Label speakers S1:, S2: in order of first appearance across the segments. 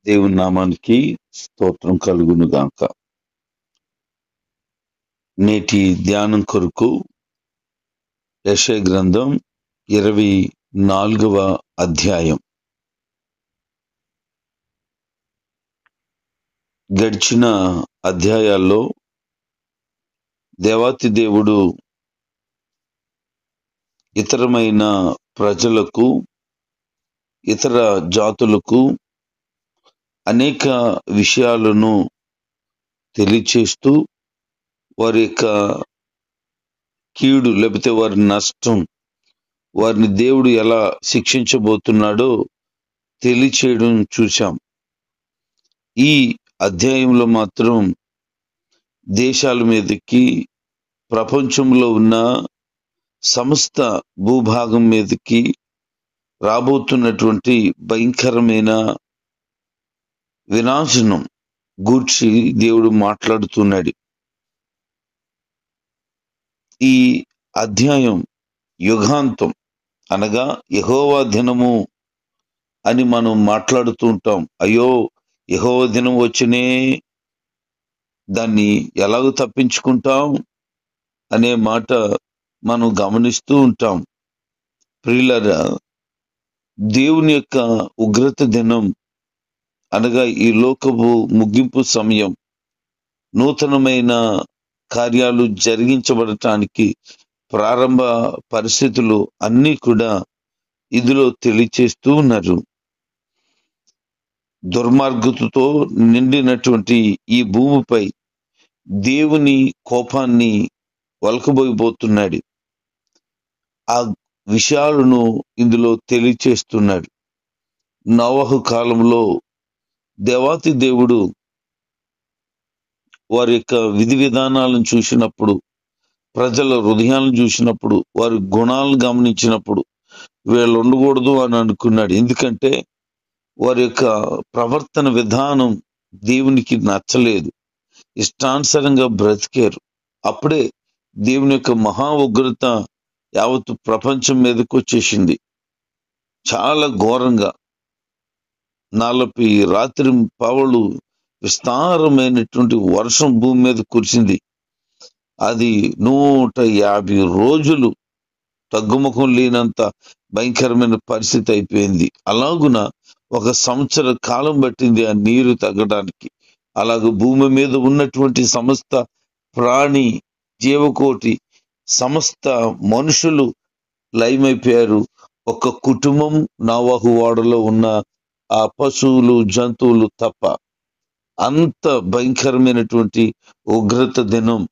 S1: దేవుని నామానికి స్తోత్రం కలుగును గాక. నేటి ధ్యానం కొరకు యెషయా గ్రంథం 24వ అధ్యాయం. గడిచిన అధ్యాయాల్లో దేవాతి దేవుడు ఇతరమైన ప్రజలకు, ఇతర జాతులకు అనేక విషయాలను తెలియచేస్తూ వారి యొక్క కీడు లేకపోతే వారి నష్టం, వారిని దేవుడు ఎలా శిక్షించబోతున్నాడో తెలియచేయడం చూశాం. ఈ అధ్యాయంలో మాత్రం దేశాల మీదకి, ప్రపంచంలో ఉన్న సమస్త భూభాగం మీదకి రాబోతున్నటువంటి భయంకరమైన వినాశనం గూర్చి దేవుడు మాట్లాడుతున్నాడు. ఈ అధ్యాయం యుగాంతం అనగా యెహోవా దినము అని మనం మాట్లాడుతూ ఉంటాం. అయ్యో, యెహోవా దినం వచ్చినే, దాన్ని ఎలాగ తప్పించుకుంటాం అనే మాట మనం గమనిస్తూ ఉంటాం. ప్రియులారా, దేవుని యొక్క ఉగ్రత దినం అనగా ఈ లోకపు ముగింపు సమయం, నూతనమైన కార్యాలు జరిగించబడటానికి ప్రారంభ పరిస్థితులు అన్నీ కూడా ఇందులో తెలియచేస్తూ ఉన్నారు. దుర్మార్గతతో నిండినటువంటి ఈ భూమిపై దేవుని కోపాన్ని వలకబోయబోతున్నాడు. ఆ విషయాలను ఇందులో తెలియచేస్తున్నాడు. నోవహు కాలంలో దేవాతి దేవుడు వారి యొక్క విధి విధానాలను చూసినప్పుడు, ప్రజల హృదయాలను చూసినప్పుడు, వారి గుణాలను గమనించినప్పుడు వీళ్ళు ఉండకూడదు అని అనుకున్నాడు. ఎందుకంటే వారి యొక్క ప్రవర్తన విధానం దేవునికి నచ్చలేదు, ఇష్టానుసారంగా బ్రతికారు. అప్పుడే దేవుని యొక్క మహా ఉగ్రత యావత్తు ప్రపంచం మీదకి వచ్చేసింది. చాలా ఘోరంగా 40 రాత్రి పవళ్ళు విస్తారమైనటువంటి వర్షం భూమి మీద కురిసింది. అది 150 రోజులు తగ్గుముఖం లేనంత భయంకరమైన పరిస్థితి అయిపోయింది. అలాగున 1 సంవత్సర కాలం పట్టింది ఆ నీరు తగ్గడానికి. అలాగే భూమి మీద ఉన్నటువంటి సమస్త ప్రాణి జీవకోటి, సమస్త మనుషులు లయమైపోయారు. ఒక కుటుంబం నోవహు ఓడలో ఉన్న ఆ పశువులు, జంతువులు తప్ప. అంత భయంకరమైనటువంటి ఉగ్రత దినం.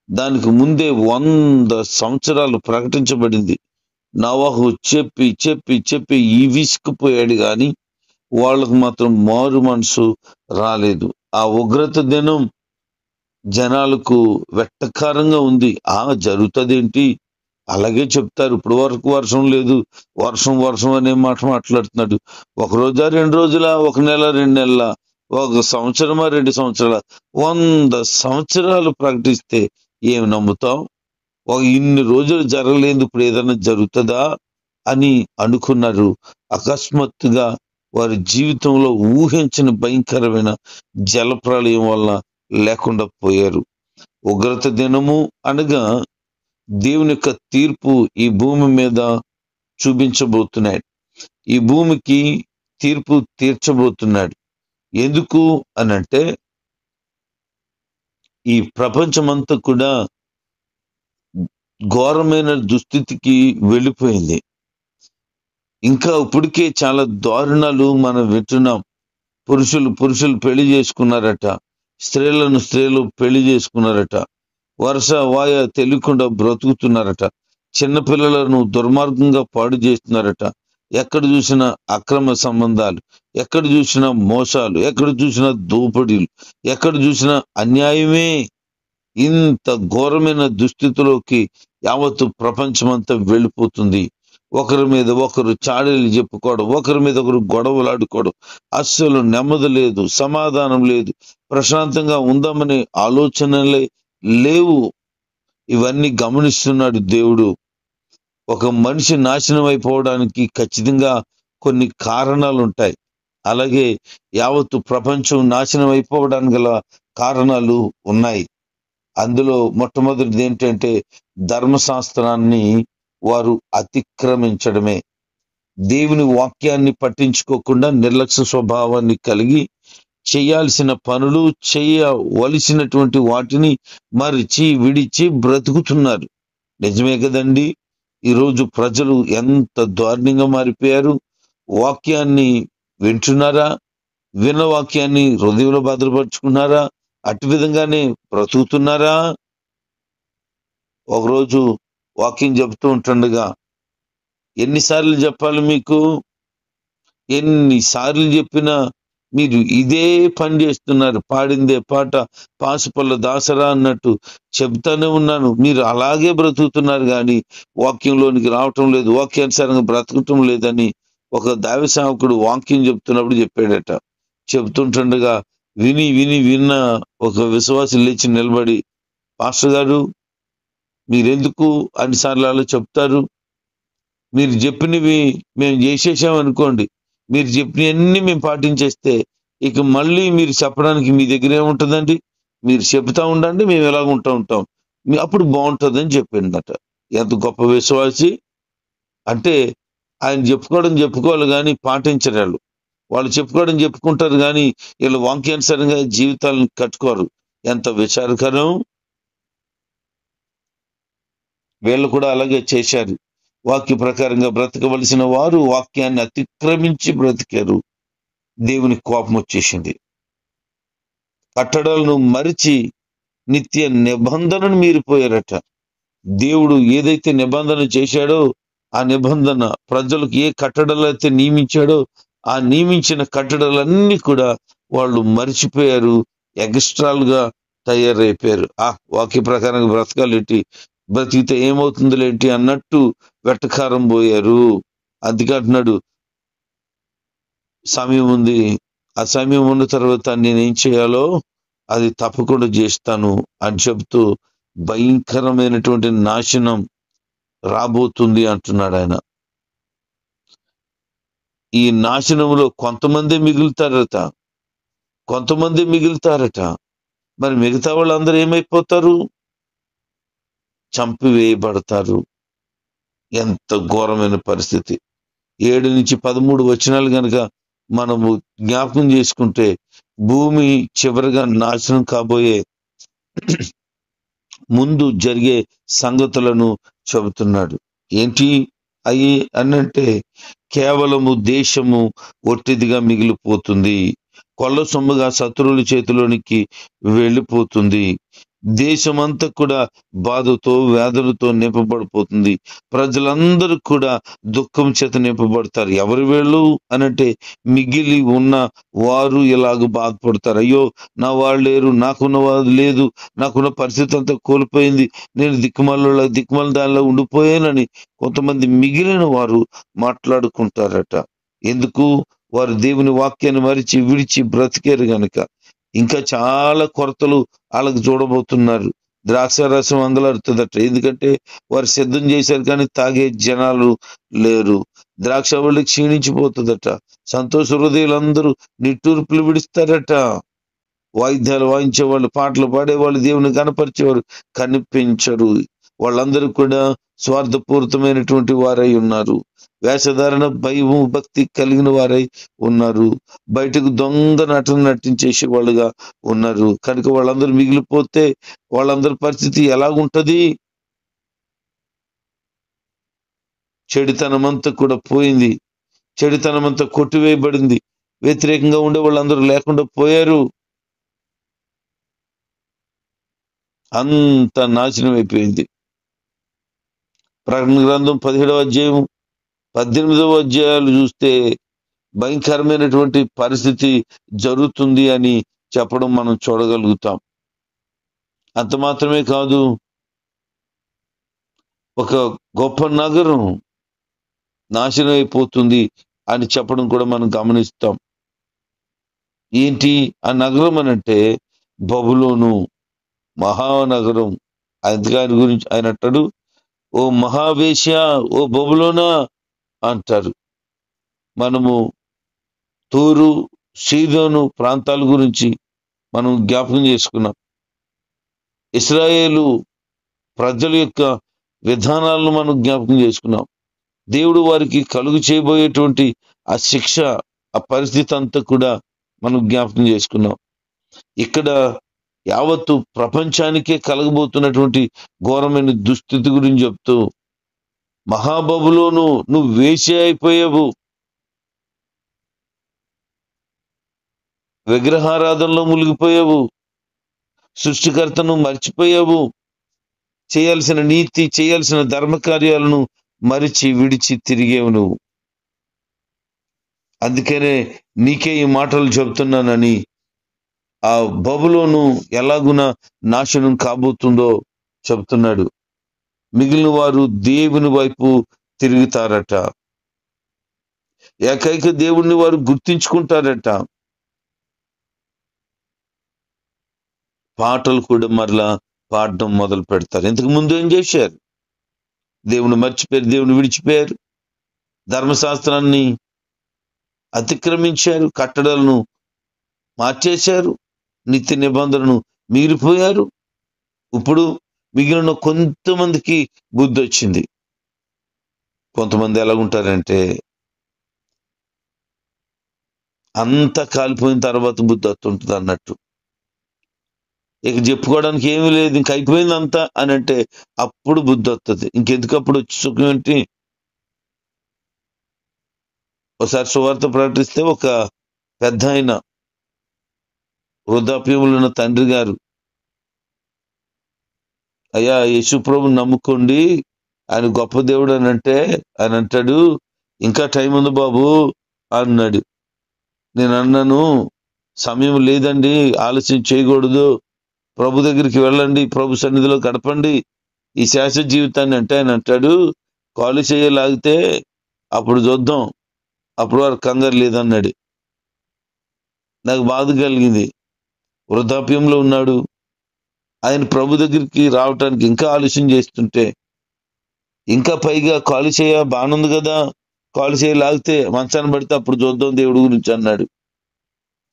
S1: దానికి ముందే 100 సంవత్సరాలు ప్రకటించబడింది. నోవహు చెప్పి చెప్పి చెప్పి ఈ విసుకుపోయాడు కానీ వాళ్ళకు మాత్రం మారు మనసు రాలేదు. ఆ ఉగ్రత దినం జనాలకు వెట్టకారంగా ఉంది. జరుగుతుందేంటి, అలాగే చెప్తారు. ఇప్పుడు వరకు వర్షం లేదు, వర్షం వర్షం అనే మాట మాట్లాడుతున్నాడు. 1 రోజా 2 రోజుల, 1 నెల 2 నెలల, 1 సంవత్సరమా 2 సంవత్సరాల, 100 సంవత్సరాలు ప్రకటిస్తే ఏమి నమ్ముతాం? ఇన్ని రోజులు జరగలేదు, ఇప్పుడు ఏదైనా జరుగుతుందా అని అనుకున్నారు. అకస్మాత్తుగా వారి జీవితంలో ఊహించని భయంకరమైన జలప్రళయం వల్ల లేకుండా పోయారు. ఉగ్రత దినము అనగా దేవుని యొక్క తీర్పు ఈ భూమి మీద చూపించబోతున్నాడు. ఈ భూమికి తీర్పు తీర్చబోతున్నాడు. ఎందుకు అనంటే ఈ ప్రపంచమంతా కూడా ఘోరమైన దుస్థితికి వెళ్ళిపోయింది. ఇంకా ఇప్పటికే చాలా దారుణాలు మనం వింటున్నాం. పురుషులు పెళ్లి చేసుకున్నారట, స్త్రీలు పెళ్లి చేసుకున్నారట, వరుస వాయ తెలియకుండా బ్రతుకుతున్నారట, చిన్నపిల్లలను దుర్మార్గంగా పాడు చేస్తున్నారట. ఎక్కడ చూసినా అక్రమ సంబంధాలు, ఎక్కడ చూసినా మోసాలు, ఎక్కడ చూసినా దోపిడీలు, ఎక్కడ చూసినా అన్యాయమే. ఇంత ఘోరమైన దుస్థితిలోకి యావత్తు ప్రపంచమంతా వెళ్ళిపోతుంది. ఒకరి మీద ఒకరు చాడీలు చెప్పుకోవడం, ఒకరి మీద ఒకరు గొడవలాడుకోవడం, అస్సలు నెమ్మది లేదు, సమాధానం లేదు, ప్రశాంతంగా ఉందామనే ఆలోచనలే లేవు. ఇవన్నీ గమనిస్తున్నాడు దేవుడు. ఒక మనిషి నాశనం అయిపోవడానికి ఖచ్చితంగా కొన్ని కారణాలు ఉంటాయి. అలాగే యావత్తు ప్రపంచం నాశనం అయిపోవడానికి గల కారణాలు ఉన్నాయి. అందులో మొట్టమొదటిది ఏంటంటే ధర్మశాస్త్రాన్ని వారు అతిక్రమించడమే. దేవుని వాక్యాన్ని పట్టించుకోకుండా నిర్లక్ష్య స్వభావాన్ని కలిగి చేయాల్సిన పనులు, చేయవలసినటువంటి వాటిని మరిచి విడిచి బ్రతుకుతున్నారు. నిజమే కదండి. ఈరోజు ప్రజలు ఎంత దారుణంగా మారిపోయారు. వాక్యాన్ని వింటున్నారా? విన్న వాక్యాన్ని హృదయంలో భద్రపరుచుకున్నారా? అటు విధంగానే బ్రతుకుతున్నారా? ఒకరోజు వాక్యం చెబుతూ ఉంటుండగా, ఎన్నిసార్లు చెప్పాలి మీకు? ఎన్నిసార్లు చెప్పినా మీరు ఇదే పని చేస్తున్నారు. పాడిందే పాట పాసుపల్ల దాసరా అన్నట్టు చెప్తానే ఉన్నాను. మీరు అలాగే బ్రతుకుతున్నారు కానీ వాక్యంలోనికి రావటం లేదు, వాక్యానుసారంగా బ్రతకటం లేదని ఒక దైవ సేవకుడు వాక్యం చెప్తున్నప్పుడు చెప్పాడట. చెప్తుంటుండగా విని విని విన్న ఒక విశ్వాసి లేచి నిలబడి, పాస్టర్ గారు మీరెందుకు అన్నిసార్లు అలా చెప్తారు? మీరు చెప్పినవి మేము చేసేసామనుకోండి, మీరు చెప్పినవన్నీ మేము పాటించేస్తే ఇక మళ్ళీ మీరు చెప్పడానికి మీ దగ్గర ఏముంటుందండి? మీరు చెప్తా ఉండండి, మేము ఎలాగ ఉంటాం, అప్పుడు బాగుంటుందని చెప్పిందట. ఎంత గొప్ప విశ్వాసి అంటే! ఆయన చెప్పుకోవాలి కానీ పాటించరు. వాళ్ళు చెప్పుకుంటారు కానీ వీళ్ళు వాక్యానుసారంగా జీవితాలను కట్టుకోరు. ఎంత విచారకరం! వీళ్ళు కూడా అలాగే చేశారు. వాక్య ప్రకారంగా బ్రతకవలసిన వారు వాక్యాన్ని అతిక్రమించి బ్రతికారు. దేవుని కోపం వచ్చేసింది. కట్టడలను మరిచి నిత్య నిబంధనను మీరిపోయారట. దేవుడు ఏదైతే నిబంధన చేశాడో ఆ నిబంధన, ప్రజలకు ఏ కట్టడలు అయితే నియమించాడో ఆ నియమించిన కట్టడలన్నీ కూడా వాళ్ళు మరిచిపోయారు. ఎక్స్ట్రాలుగా తయారైపోయారు. వాక్య ప్రకారంగా బ్రతకాలేంటి, బ్రతికితే ఏమవుతుందిలేంటి అన్నట్టు వెటకారం పోయారు. అందుకే అంటున్నాడు, సమయం ఉంది, ఆ సమయం ఉన్న తర్వాత నేనేం చేయాలో అది తప్పకుండా చేస్తాను అని చెప్తూ భయంకరమైనటువంటి నాశనం రాబోతుంది అంటున్నాడు ఆయన. ఈ నాశనంలో కొంతమంది మిగులుతారట. మరి మిగతా వాళ్ళందరూ ఏమైపోతారు? చంపివేయబడతారు. ఎంత ఘోరమైన పరిస్థితి! 7 నుంచి 13 వచనాలు గనక మనము జ్ఞాపకం చేసుకుంటే భూమి చివరిగా నాశనం కాబోయే ముందు జరిగే సంగతులను చెబుతున్నాడు. ఏంటి అయి అనంటే, కేవలము దేశము ఒట్టిదిగా మిగిలిపోతుంది, కొల్ల సొమ్ముగా శత్రువుల చేతిలోనికి వెళ్ళిపోతుంది. దేశమంతా కూడా బాధతో వ్యాధులతో నింపబడిపోతుంది. ప్రజలందరూ కూడా దుఃఖం చేత నింపబడతారు. ఎవరు వీళ్ళు అనంటే మిగిలి ఉన్న వారు ఇలాగ బాధపడతారు. అయ్యో నా వాళ్ళు లేరు, నాకున్న వారు లేదు, నాకున్న పరిస్థితి అంతా కోల్పోయింది, నేను దిక్కుమాల దానిలో ఉండిపోయానని కొంతమంది మిగిలిన వారు మాట్లాడుకుంటారట. ఎందుకు? వారు దేవుని వాక్యాన్ని మరిచి విడిచి బ్రతికారు గనుక. ఇంకా చాలా కొరతలు వాళ్ళకి చూడబోతున్నారు. ద్రాక్షారసం అంగలారుతుందట. ఎందుకంటే వారు సిద్ధం చేశారు కానీ తాగే జనాలు లేరు. ద్రాక్ష వల్లి క్షీణించిపోతుందట. సంతోష హృదయులందరూ నిట్టూర్పులు విడుస్తారట. వాయిద్యాలు వాయించేవాళ్ళు, పాటలు పాడేవాళ్ళు, దేవుని కనపరిచేవారు కనిపించరు. వాళ్ళందరూ కూడా స్వార్థపూరితమైనటువంటి వారై ఉన్నారు. వేషధారణ, భయము, భక్తి కలిగిన వారై ఉన్నారు. బయటకు దొంగ నటించేసే వాళ్ళుగా ఉన్నారు. కనుక వాళ్ళందరూ మిగిలిపోతే వాళ్ళందరి పరిస్థితి ఎలాగుంటది? చెడుతనమంతా కూడా పోయింది. చెడుతనమంతా కొట్టివేయబడింది. వ్యతిరేకంగా ఉండే వాళ్ళందరూ లేకుండా పోయారు. అంత నాశనం అయిపోయింది. ప్రకటన గ్రంథం 17వ అధ్యాయం 18వ అధ్యాయాలు చూస్తే భయంకరమైనటువంటి పరిస్థితి జరుగుతుంది అని చెప్పడం మనం చూడగలుగుతాం. అంత మాత్రమే కాదు, ఒక గొప్ప నగరం నాశనం అయిపోతుంది అని చెప్పడం కూడా మనం గమనిస్తాం. ఏంటి ఆ నగరం అనంటే బబులోను, మహానగరం. దాని గురించి ఆయన అంటాడు, ఓ మహావేశ్య, ఓ బబులోనా అంటారు. మనము తూరు, సీదోను ప్రాంతాల గురించి మనం జ్ఞాపకం చేసుకున్నాం. ఇశ్రాయేలు ప్రజల యొక్క విధానాలను మనం జ్ఞాపకం చేసుకున్నాం. దేవుడు వారికి కలుగు చేయబోయేటువంటి ఆ శిక్ష, ఆ పరిస్థితి అంతా కూడా మనం జ్ఞాపకం చేసుకున్నాం. ఇక్కడ యావత్తు ప్రపంచానికే కలగబోతున్నటువంటి ఘోరమైన దుస్థితి గురించి చెప్తూ, మహాబబులోను నువ్వు వేశ్య అయిపోయావు, విగ్రహారాధనలో మునిగిపోయావు, సృష్టికర్తను మర్చిపోయావు, చేయాల్సిన నీతి, చేయాల్సిన ధర్మ కార్యాలను మరిచి విడిచి తిరిగేవు నువ్వు. అందుకనే నీకే ఈ మాటలు చెబుతున్నానని, ఆ బబులోను ఎలాగున నాశనం కాబోతుందో చెబుతున్నాడు. మిగిలిన వారు దేవుని వైపు తిరుగుతారట, ఏకైక దేవుణ్ణి వారు గుర్తించుకుంటారట. పాటలు కూడా మరలా పాడడం మొదలు పెడతారు. ఇంతకు ముందు ఏం చేశారు? దేవుని మర్చిపోయారు, దేవుని విడిచిపోయారు, ధర్మశాస్త్రాన్ని అతిక్రమించారు, కట్టడలను మార్చేశారు, నిత్య నిబంధనను మీరిపోయారు. ఇప్పుడు మిగిలిన కొంతమందికి బుద్ధి వచ్చింది. కొంతమంది ఎలాగుంటారంటే, అంతా కాలిపోయిన తర్వాత బుద్ధి వస్తుంటుంది అన్నట్టు. ఇక చెప్పుకోవడానికి ఏమీ లేదు, ఇంక అయిపోయింది అంతా అని అంటే అప్పుడు బుద్ధి వస్తుంది. ఇంకెందుకు అప్పుడు వచ్చి సుఖం ఏంటి? ఒకసారి సువార్త ప్రకటిస్తే ఒక పెద్ద ఆయన, వృద్ధాప్యములు ఉన్న తండ్రి గారు, అయ్యా యేసుప్రభుని నమ్ముకోండి, ఆయన గొప్ప దేవుడు అని అంటే ఆయన అంటాడు, ఇంకా టైం ఉంది బాబు అన్నాడు. నేను అన్నాను, సమయం లేదండి, ఆలస్యం చేయకూడదు, ప్రభు దగ్గరికి వెళ్ళండి, ప్రభు సన్నిధిలో గడపండి ఈ శాశ్వత జీవితాన్ని అంటే ఆయన అంటాడు, కాలు చేయలాగితే అప్పుడు చూద్దాం, అప్పుడు వారు కంగారు లేదన్నాడు. నాకు బాధ కలిగింది. వృద్ధాప్యంలో ఉన్నాడు, ఆయన ప్రభు దగ్గరికి రావటానికి ఇంకా ఆలస్యం చేస్తుంటే, ఇంకా పైగా కాలు చేయ బానుంది కదా, కాలు చేయలాగితే మంచాన్ని పడితే అప్పుడు చూద్దాం దేవుడి గురించి అన్నాడు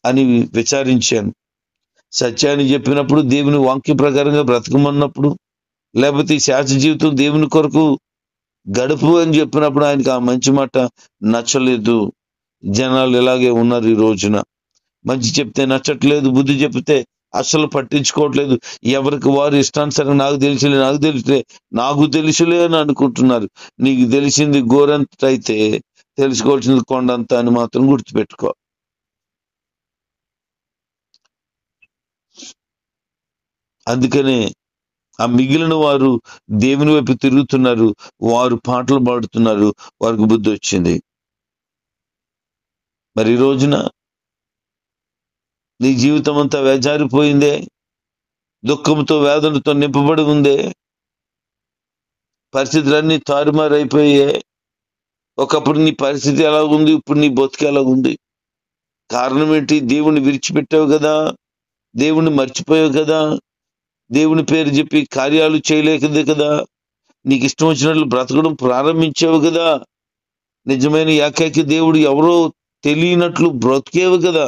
S1: అని విచారించాను. సత్యాన్ని చెప్పినప్పుడు, దేవుని వాక్య ప్రకారంగా బ్రతకమన్నప్పుడు, లేకపోతే ఈ శాశ్వత జీవితం దేవుని కొరకు గడుపు అని చెప్పినప్పుడు ఆయనకి ఆ మంచి మాట నచ్చలేదు. జనాలు ఇలాగే ఉన్నారు ఈ రోజున. మంచి చెప్తే నచ్చట్లేదు, బుద్ధి చెప్తే అస్సలు పట్టించుకోవట్లేదు. ఎవరికి వారు ఇష్టానుసారంగా నాకు తెలుసులే అని అనుకుంటున్నారు. నీకు తెలిసింది గోరంత అయితే తెలుసుకోవాల్సింది కొండంత అని మాత్రం గుర్తుపెట్టుకో. అందుకనే ఆ మిగిలిన వారు దేవుని వైపు తిరుగుతున్నారు, వారు పాటలు పాడుతున్నారు, వారికి బుద్ధి వచ్చింది. మరి ఈ రోజున నీ జీవితం అంతా వేజారిపోయిందే, దుఃఖంతో వేదనతో నింపబడి ఉందే, పరిస్థితులన్నీ తారుమారైపోయే. ఒకప్పుడు నీ పరిస్థితి ఎలా ఉంది, ఇప్పుడు నీ బతుకు ఎలా ఉంది? కారణం ఏంటి? దేవుణ్ణి విడిచిపెట్టావు కదా, దేవుణ్ణి మర్చిపోయావు కదా, దేవుని పేరు చెప్పి కార్యాలు చేయలేకదే కదా, నీకు ఇష్టం వచ్చినట్లు బ్రతకడం ప్రారంభించావు కదా, నిజమైన ఏకైక దేవుడు ఎవరో తెలియనట్లు బ్రతికేవు కదా.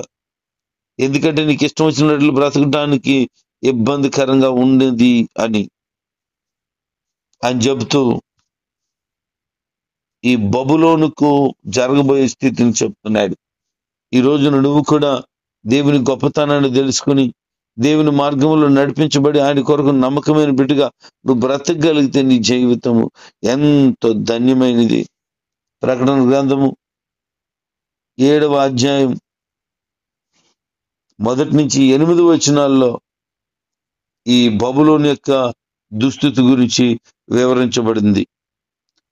S1: ఎందుకంటే నీకు ఇష్టం వచ్చినట్లు బ్రతకడానికి ఇబ్బందికరంగా ఉండేది అని చెబుతూ ఈ బబులోనుకు జరగబోయే స్థితిని చెప్తున్నాడు. ఈ రోజున నువ్వు కూడా దేవుని గొప్పతనాన్ని తెలుసుకుని, దేవుని మార్గంలో నడిపించబడి, ఆయన కొరకు నమ్మకమైన బిడ్డగా నువ్వు బ్రతకగలిగితే నీ జీవితము ఎంతో ధన్యమైనది. ప్రకటన గ్రంథము 7వ అధ్యాయం 1 నుంచి 8 వచనాల్లో ఈ బబులోను యొక్క దుస్థితి గురించి వివరించబడింది.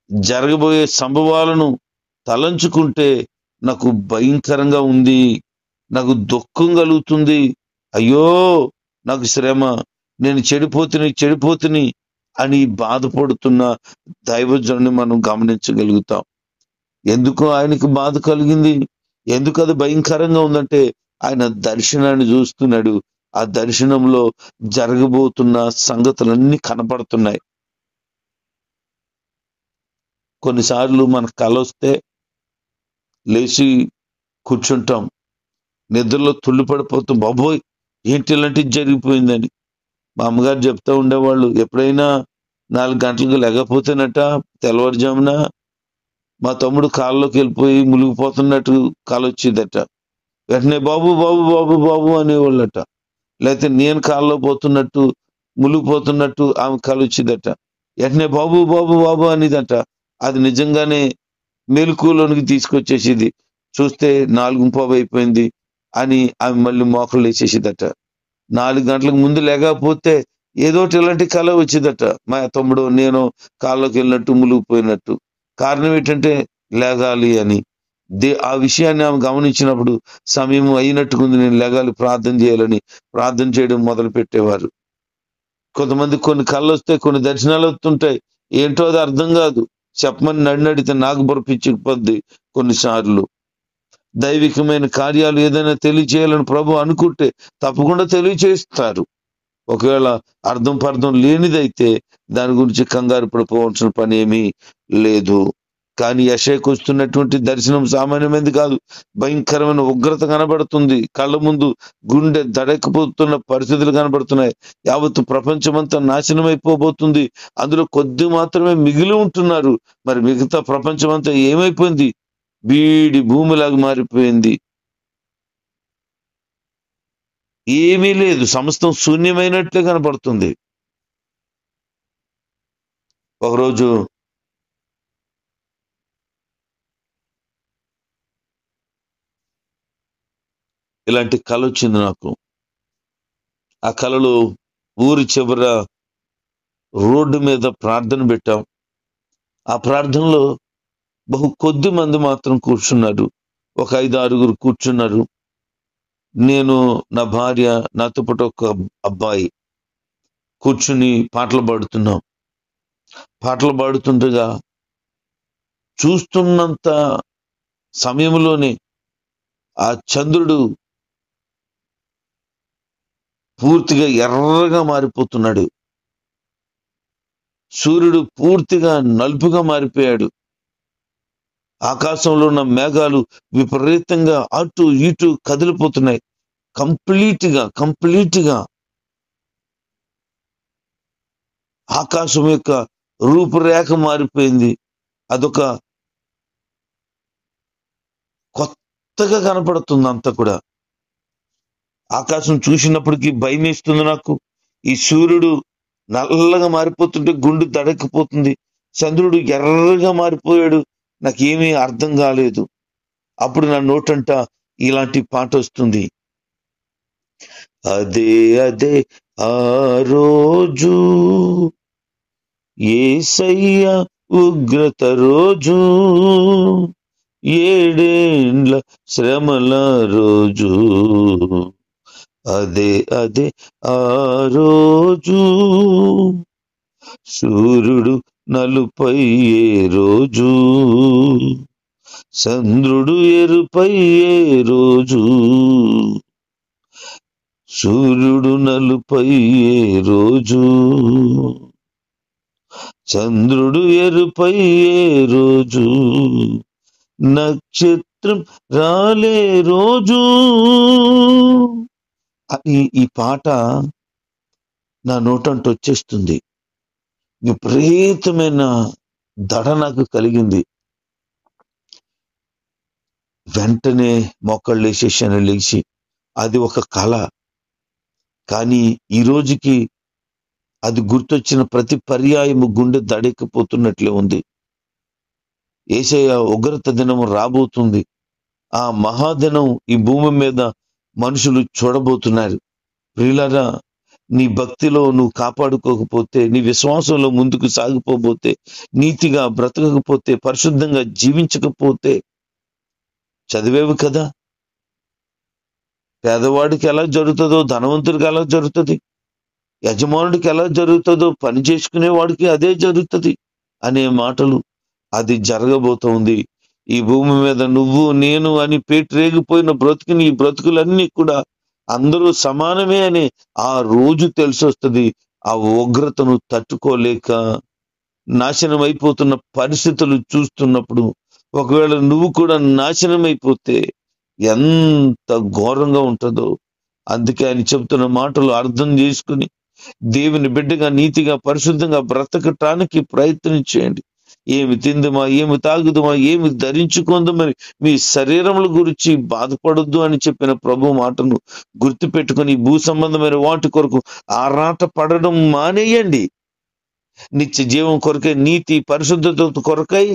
S1: జరగబోయే సంభవాలను తలంచుకుంటే నాకు భయంకరంగా ఉంది, నాకు దుఃఖం కలుగుతుంది, అయ్యో నాకు శ్రమ, నేను చెడిపోతుని అని బాధపడుతున్న దైవజనుని మనం గమనించగలుగుతాం. ఎందుకు ఆయనకు బాధ కలిగింది, ఎందుకు అది భయంకరంగా ఉందంటే ఆయన దర్శనాన్ని చూస్తున్నాడు. ఆ దర్శనంలో జరగబోతున్న సంగతులన్నీ కనపడుతున్నాయి. కొన్నిసార్లు మన కల వస్తే లేచి కూర్చుంటాం, నిద్రలో తుళ్ళి పడిపోతాం, బాబోయ్ ఏంటి ఇలాంటిది జరిగిపోయిందని. మా అమ్మగారు చెప్తా ఉండేవాళ్ళు, ఎప్పుడైనా 4 గంటలకు లేకపోతేనట తెల్లవారుజామున మా తమ్ముడు కాళ్ళలోకి వెళ్ళిపోయి మునిగిపోతున్నట్టు కాలు వచ్చిందట. వెంటనే బాబు బాబు బాబు బాబు అనేవాళ్ళట. లేకపోతే నేను కాళ్ళలో పోతున్నట్టు మునిగిపోతున్నట్టు ఆమె కాలు వచ్చిందట. వెంటనే బాబు బాబు బాబు అనేదట. అది నిజంగానే మెలకువలోనికి తీసుకొచ్చేసింది. చూస్తే 4:15 అయిపోయింది అని ఆమె మళ్ళీ మోకళ్ళు వేసేసిందట. 4 గంటలకు ముందు లేకపోతే ఏదోటి ఇలాంటి కళ వచ్చిందట. మా తమ్ముడు నేను కాళ్ళలోకి వెళ్ళినట్టు మునిగిపోయినట్టు. కారణం ఏంటంటే లేగాలి అని. ఆ విషయాన్ని ఆమె గమనించినప్పుడు సమయం అయినట్టుకుంది, నేను లేగాలి, ప్రార్థన చేయాలని ప్రార్థన చేయడం మొదలు పెట్టేవారు. కొంతమంది కొన్ని కళ్ళు వస్తాయి, కొన్ని దర్శనాలు వస్తుంటాయి, ఏంటో అది అర్థం కాదు. చెప్పమని నడినడితే నాకు బొరపిచ్చిపోద్ది. కొన్నిసార్లు దైవికమైన కార్యాలు ఏదైనా తెలియచేయాలని ప్రభు అనుకుంటే తప్పకుండా తెలియచేస్తారు. ఒకవేళ అర్థం పర్థం లేనిదైతే దాని గురించి కంగారు పడిపోవాల్సిన పని ఏమీ లేదు. కానీ యెషయాకు వస్తున్నటువంటి దర్శనం సామాన్యమైనది కాదు. భయంకరమైన ఉగ్రత కనబడుతుంది. కళ్ళ ముందు గుండె దడెక్కిపోతున్న పరిస్థితులు కనబడుతున్నాయి. యావత్తు ప్రపంచమంతా నాశనం అయిపోబోతుంది. అందులో కొద్ది మాత్రమే మిగిలి ఉంటున్నారు. మరి మిగతా ప్రపంచమంతా ఏమైపోయింది? బీడి భూమిలాగా మారిపోయింది. ఏమీ లేదు, సమస్తం శూన్యమైనట్లే కనపడుతుంది. ఒకరోజు ఇలాంటి కళ వచ్చింది నాకు. ఆ కళలో ఊరి చివర రోడ్డు మీద ప్రార్థన పెట్టాం. ఆ ప్రార్థనలో బహు కొద్ది మంది మాత్రం కూర్చున్నారు. ఒక 5-6 కూర్చున్నారు. నేను, నా భార్య, నాతో పాటు ఒక అబ్బాయి కూర్చుని పాటలు పాడుతున్నాం. పాటలు పాడుతుండగా చూస్తున్నంత సమయంలోనే ఆ చంద్రుడు పూర్తిగా ఎర్రగా మారిపోతున్నాడు. సూర్యుడు పూర్తిగా నలుపుగా మారిపోయాడు. ఆకాశంలో ఉన్న మేఘాలు విపరీతంగా అటు ఇటు కదిలిపోతున్నాయి. కంప్లీట్గా ఆకాశం యొక్క రూపురేఖ మారిపోయింది. అదొక కొత్తగా కనపడుతుంది అంతా కూడా. ఆకాశం చూసినప్పటికీ భయం వేస్తుంది నాకు. ఈ సూర్యుడు నల్లగా మారిపోతుంటే గుండె దడెక్కిపోతుంది. చంద్రుడు ఎర్రగా మారిపోయాడు. నాకేమీ అర్థం కాలేదు. అప్పుడు నా నోటంట ఇలాంటి పాట వస్తుంది. అదే అదే ఆ రోజు, యేసయ్య ఉగ్రత రోజు, 7 ఏండ్ల శ్రమల రోజు. అదే అదే ఆ రోజు, సూర్యుడు నలుపయ్యే రోజు, చంద్రుడు ఎరుపయ్యే రోజు. సూర్యుడు నలుపయ్యే రోజు, చంద్రుడు ఎరుపయ్యే రోజు, నక్షత్రం రాలే రోజు. ఈ పాట నా నోటంట వచ్చేస్తుంది. విపరీతమైన దడ నాకు కలిగింది. వెంటనే మోకాళ్ళు వేసేసాను లేచి. అది ఒక కళ, కానీ ఈ రోజుకి అది గుర్తొచ్చిన ప్రతి పర్యాయము గుండె దడెక్కిపోతున్నట్లే ఉంది. యేసయ్య ఉగ్రత దినము రాబోతుంది. ఆ మహాదినం ఈ భూమి మీద మనుషులు చూడబోతున్నారు. ప్రియులారా, నీ భక్తిలో నువ్వు కాపాడుకోకపోతే, నీ విశ్వాసంలో ముందుకు సాగిపోతే, నీతిగా బ్రతకకపోతే, పరిశుద్ధంగా జీవించకపోతే, చదివేవి కదా, పేదవాడికి ఎలా జరుగుతుందో ధనవంతుడికి ఎలా జరుగుతుంది, యజమానుడికి ఎలా జరుగుతుందో పని చేసుకునే వాడికి అదే జరుగుతుంది అనే మాటలు. అది జరగబోతోంది. ఈ భూమి మీద నువ్వు నేను అని పేటరేగిపోయిన బ్రతుకుని, ఈ బ్రతుకులన్నీ కూడా అందరూ సమానమే అని ఆ రోజు తెలిసి వస్తుంది. ఆ ఉగ్రతను తట్టుకోలేక నాశనం అయిపోతున్న పరిస్థితులు చూస్తున్నప్పుడు, ఒకవేళ నువ్వు కూడా నాశనం అయిపోతే ఎంత ఘోరంగా ఉంటుందో. అందుకే ఆయన చెప్తున్న మాటలు అర్థం చేసుకుని దేవుని బిడ్డగా నీతిగా పరిశుద్ధంగా బ్రతకటానికి ప్రయత్నం చేయండి. ఏమి తిందుమా, ఏమి తాగుదుమా, ఏమి ధరించుకుందామని మీ శరీరముల గురించి బాధపడొద్దు అని చెప్పిన ప్రభు మాటను గుర్తు పెట్టుకుని భూ సంబంధమైన వాటి కొరకు ఆరాట పడడం మానేయండి. నిత్య జీవం కొరకై, నీతి పరిశుద్ధత కొరకై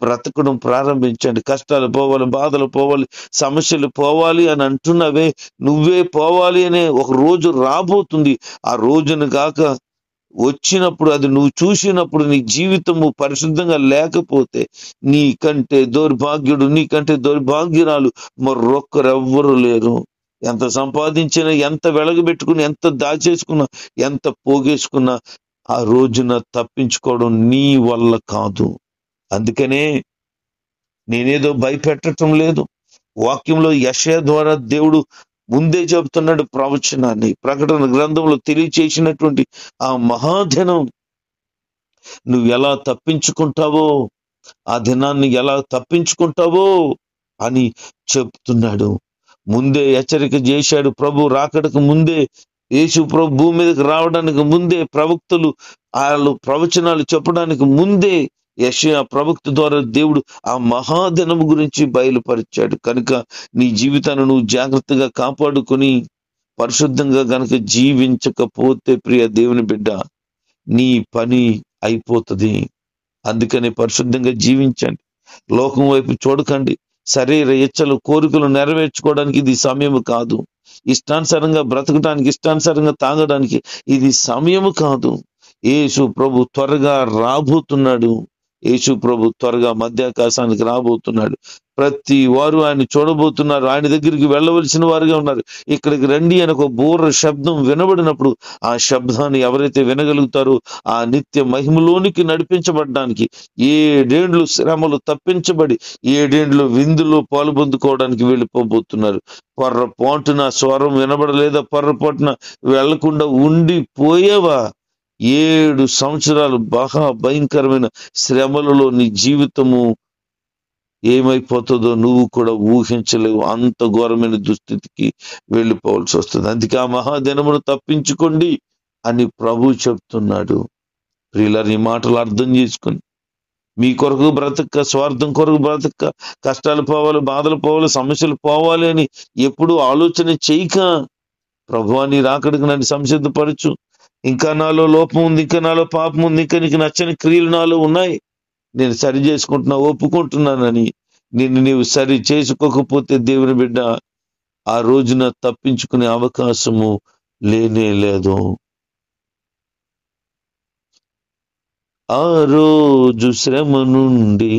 S1: బ్రతకడం ప్రారంభించండి. కష్టాలు పోవాలి, బాధలు పోవాలి, సమస్యలు పోవాలి అని అంటున్నవే, నువ్వే పోవాలి అనే ఒక రోజు రాబోతుంది. ఆ రోజును కాక వచ్చినప్పుడు, అది నువ్వు చూసినప్పుడు నీ జీవితము పరిశుద్ధంగా లేకపోతే నీకంటే దౌర్భాగ్యుడు, నీకంటే దౌర్భాగ్యురాలు మరొక్కరెవ్వరూ లేరు. ఎంత సంపాదించినా, ఎంత వెలగబెట్టుకున్నా, ఎంత దాచేసుకున్నా, ఎంత పోగేసుకున్నా ఆ రోజున తప్పించుకోవడం నీ వల్ల కాదు. అందుకనే నేనేదో భయపెట్టడం లేదు. వాక్యంలో యెషయా ద్వారా దేవుడు ముందే చెబుతున్నాడు ప్రవచనాన్ని. ప్రకటన గ్రంథంలో తెలియచేసినటువంటి ఆ మహాదినం నువ్వు ఎలా తప్పించుకుంటావో, ఆ దినాన్ని ఎలా తప్పించుకుంటావో అని చెప్తున్నాడు. ముందే హెచ్చరిక చేశాడు. ప్రభు రాకడకు ముందే, యేసు ప్రభు భూమి మీదకి రావడానికి ముందే, ప్రవక్తలు వాళ్ళు ప్రవచనాలు చెప్పడానికి ముందే యెషయా ప్రవక్త ద్వారా దేవుడు ఆ మహాదినం గురించి బయలుపరిచాడు. కనుక నీ జీవితాన్ని నువ్వు జాగ్రత్తగా కాపాడుకొని పరిశుద్ధంగా గనక జీవించకపోతే ప్రియ దేవుని బిడ్డ, నీ పని అయిపోతుంది. అందుకని పరిశుద్ధంగా జీవించండి. లోకం వైపు చూడకండి. శరీర ఇచ్చలు, కోరికలు నెరవేర్చుకోవడానికి ఇది సమయము కాదు. ఇష్టానుసారంగా బ్రతకడానికి, ఇష్టానుసారంగా తాగడానికి ఇది సమయము కాదు. యేసు ప్రభు త్వరగా రాబోతున్నాడు. యేసు ప్రభు త్వరగా మధ్యాకాశానికి రాబోతున్నాడు. ప్రతి వారు ఆయన చూడబోతున్నారు. ఆయన దగ్గరికి వెళ్ళవలసిన వారుగా ఉన్నారు. ఇక్కడికి రండి అని ఒక బూర శబ్దం వినబడినప్పుడు ఆ శబ్దాన్ని ఎవరైతే వినగలుగుతారో ఆ నిత్య మహిమలోనికి నడిపించబడడానికి, 7 ఏండ్లు శ్రమలు తప్పించబడి 7 ఏండ్లు విందులో పాలుపొందుకోవడానికి వెళ్ళిపోబోతున్నారు. పొర్రపాటున స్వరం వినబడలేదా? పొర్రపాటున వెళ్లకుండా ఉండిపోయేవా? 7 సంవత్సరాలు బహా భయంకరమైన శ్రమలలో నీ జీవితము ఏమైపోతుందో నువ్వు కూడా ఊహించలేవు. అంత ఘోరమైన దుస్థితికి వెళ్ళిపోవాల్సి వస్తుంది. అందుకే ఆ మహాదినమును తప్పించుకోండి అని ప్రభు చెప్తున్నాడు. ప్రియులారా, ఈ మాటలు అర్థం చేసుకొని మీ కొరకు బ్రతక, స్వార్థం కొరకు బ్రతక, కష్టాలు పోవాలి, బాధలు పోవాలి, సమస్యలు పోవాలి అని ఎప్పుడు ఆలోచన చేయక, ప్రభువా నీ రాకడకు నన్ను సంసిద్ధపరచు, ఇంకా నాలో లోపం ఉంది, ఇంకా నాలో పాపం ఉంది, ఇంకా నీకు నచ్చని క్రియలు నాలో ఉన్నాయి, నేను సరి చేసుకుంటున్నా, ఒప్పుకుంటున్నానని నిన్ను నీవు సరి చేసుకోకపోతే దేవుని బిడ్డ ఆ రోజున తప్పించుకునే అవకాశము లేనే లేదు. ఆ రోజు శ్రమ నుండి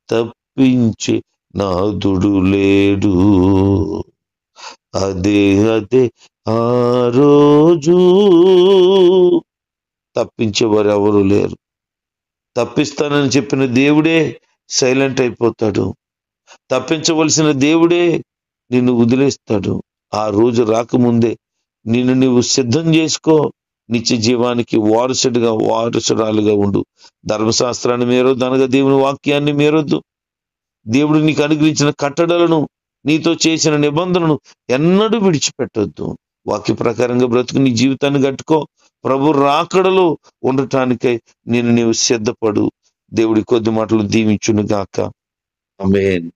S1: తప్పించే నాదుడు లేడు. అదే ఆ రోజు. తప్పించేవారు ఎవరు లేరు. తప్పిస్తానని చెప్పిన దేవుడే సైలెంట్ అయిపోతాడు. తప్పించవలసిన దేవుడే నిన్ను వదిలేస్తాడు. ఆ రోజు రాకముందే నిన్ను నీవు సిద్ధం చేసుకో. నిత్య జీవానికి వారసురాలుగా ఉండు. ధర్మశాస్త్రాన్ని మేరొద్దు అనగా దేవుని వాక్యాన్ని మేరొద్దు. దేవుడు నీకు అనుగ్రహించిన కట్టడలను, నీతో చేసిన నిబంధనను ఎన్నడూ విడిచిపెట్టొద్దు. వాక్య ప్రకారంగా బ్రతుకు నీ జీవితాన్ని కట్టుకో. ప్రభు రాకడలో ఉండటానికై నీవు సిద్ధపడు. దేవుడి కొద్ది మాటలు దీవించును గాక. ఆమేన్.